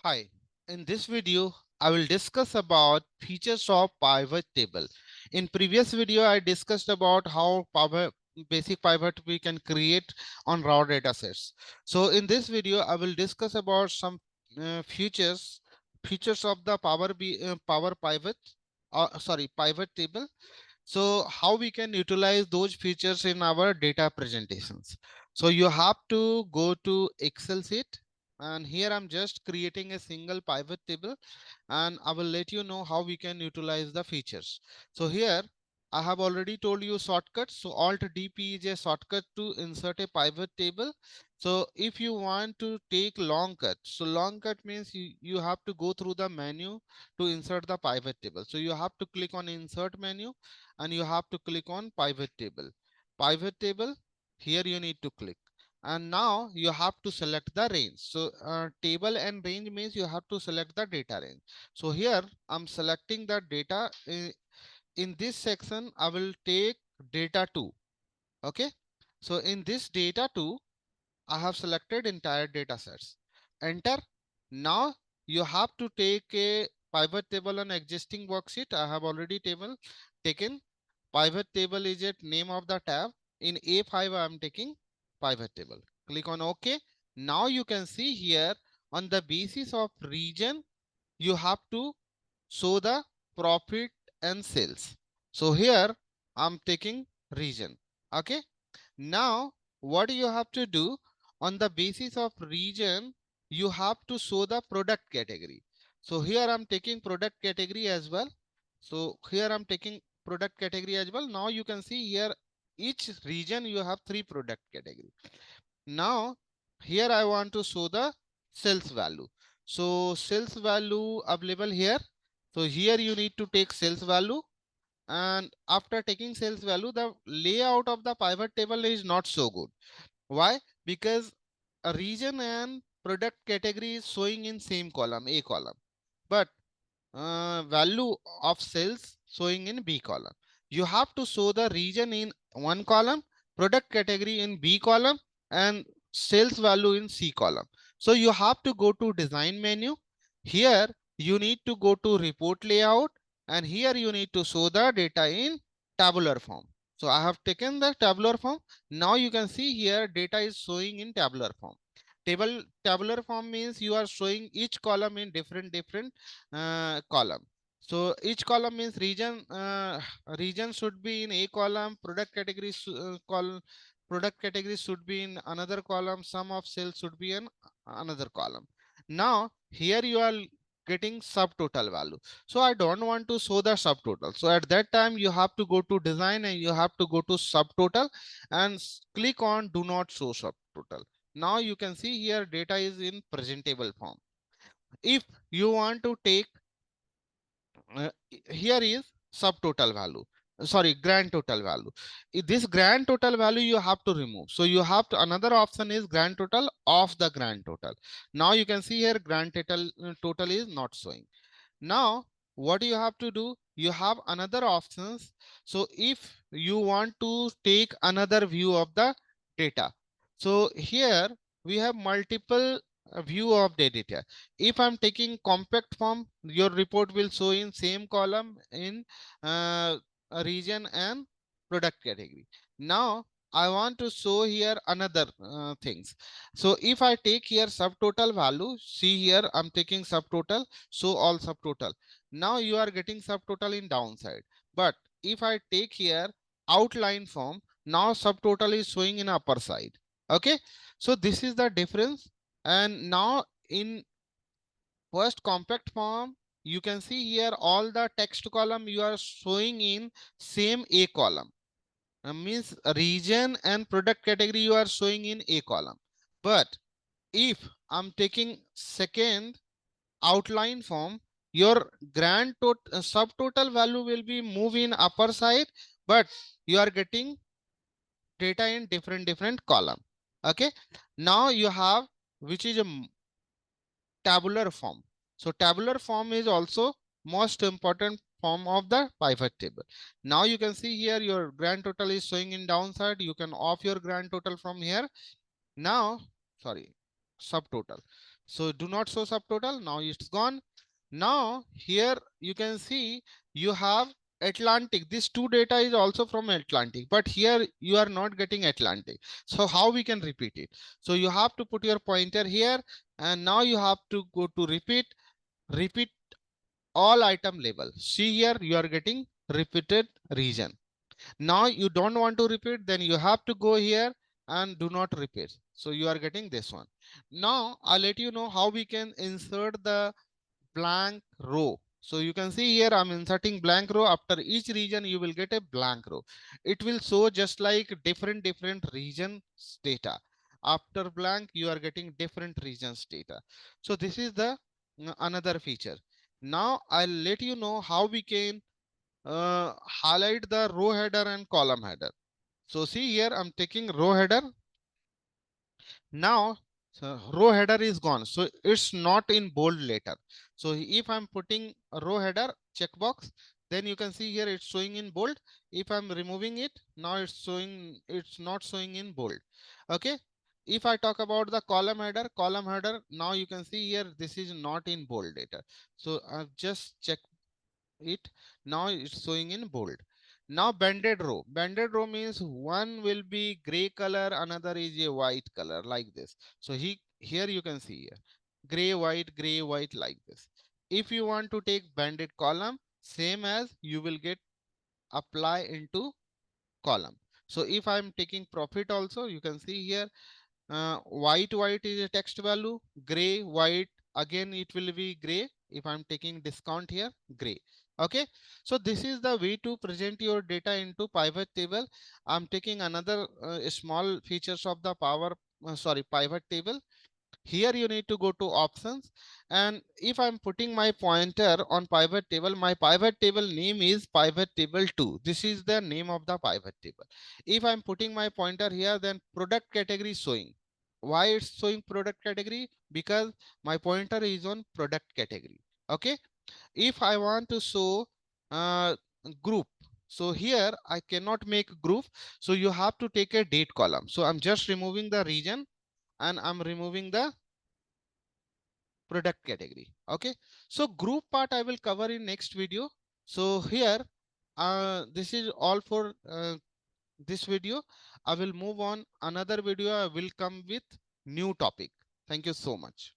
Hi, in this video, I will discuss about features of pivot table. In previous video, I discussed about how basic pivot we can create on raw data sets. So in this video, I will discuss about some features of the Power Pivot, pivot table. So how we can utilize those features in our data presentations. So you have to go to Excel sheet, and here I'm just creating a single pivot table, and I will let you know how we can utilize the features. So here I have already told you shortcuts. So Alt DP is a shortcut to insert a pivot table. So if you want to take long cut, so long cut means you have to go through the menu to insert the pivot table. So you have to click on insert menu and you have to click on pivot table. Pivot table, here you need to click. And now you have to select the range. So table and range means you have to select the data range. So here I'm selecting the data. In this section, I will take data 2. Okay. So in this data 2, I have selected entire data sets. Enter. Now you have to take a pivot table on existing worksheet. I have already taken. Pivot table is it name of the tab. In A5, I am taking pivot table. Click on OK. Now you can see here on the basis of region, you have to show the profit and sales. So here I'm taking region. Okay. Now what you have to do on the basis of region, you have to show the product category. So here I'm taking product category as well. So here I'm taking product category as well. Now you can see here each region you have 3 product category. Now here I want to show the sales value. So sales value available here. So here you need to take sales value, and after taking sales value, the layout of the pivot table is not so good. Why? Because a region and product category is showing in same column, A column, but value of sales showing in B column. You have to show the region in one column, product category in B column, and sales value in C column. So you have to go to design menu. Here you need to go to report layout, and here you need to show the data in tabular form. So I have taken the tabular form. Now you can see here data is showing in tabular form. Tabular form means you are showing each column in different column. So each column means region should be in a column, product category should be in another column, sum of sales should be in another column. Now here you are getting subtotal value. So I don't want to show the subtotal. So at that time you have to go to design and you have to go to subtotal and click on do not show subtotal. Now you can see here data is in presentable form. If you want to take here is subtotal value, sorry, grand total value. This grand total value you have to remove. So you have to, another option is grand total of the grand total. Now you can see here grand total is not showing. Now what you have to do, you have another options. So if you want to take another view of the data, so here we have multiple view of the data. If I'm taking compact form, your report will show in same column in a region and product category. Now I want to show here another things. So if I take here subtotal value, see here I'm taking subtotal, show all subtotal. Now you are getting subtotal in downside. But if I take here outline form, now subtotal is showing in upper side. Okay, so this is the difference. And now in first compact form, you can see here all the text column you are showing in same A column. Means region and product category you are showing in A column. But if I'm taking second outline form, your subtotal value will be moved in upper side, but you are getting data in different column. Okay, now you have which is a tabular form. So tabular form is also most important form of the pivot table. Now you can see here your grand total is showing in downside. You can off your grand total from here. Now, sorry. subtotal. So do not show subtotal. Now it's gone. Now here you can see you have Atlantic. This two data is also from Atlantic, but here you are not getting Atlantic. So how we can repeat it? So you have to put your pointer here, and now you have to go to repeat all item label. See here you are getting repeated region. Now you don't want to repeat, then you have to go here and do not repeat. So you are getting this one. Now I'll let you know how we can insert the blank row. So you can see here I'm inserting blank row. After each region you will get a blank row. It will show just like different regions data. After blank you are getting different regions data. So this is the another feature. Now I'll let you know how we can highlight the row header and column header. So see here I'm taking row header. Now row header is gone, so it's not in bold letter. So if I'm putting a row header checkbox, then you can see here it's showing in bold. If I'm removing it, now it's not showing in bold. Okay. If I talk about the column header, now you can see here this is not in bold data. So I've just checked it. Now it's showing in bold. Now banded row means one will be gray color, another is a white color, like this. So here you can see here gray white, like this. If you want to take banded column, same as you will get apply into column. So if I'm taking profit also, you can see here white is a text value, gray white, again it will be gray. If I'm taking discount here, gray. Okay. So this is the way to present your data into pivot table. I'm taking another small features of the pivot table. Here you need to go to options, and if I'm putting my pointer on pivot table, my pivot table name is pivot table 2. This is the name of the pivot table. If I'm putting my pointer here, then product category is showing. Why it's showing product category? Because my pointer is on product category. Okay. If I want to show uh, group, so here I cannot make group, so you have to take a date column. So I'm just removing the region and I'm removing the product category. Okay. So group part I will cover in next video. So here this is all for this video. I will move on another video. I will come with new topic. Thank you so much.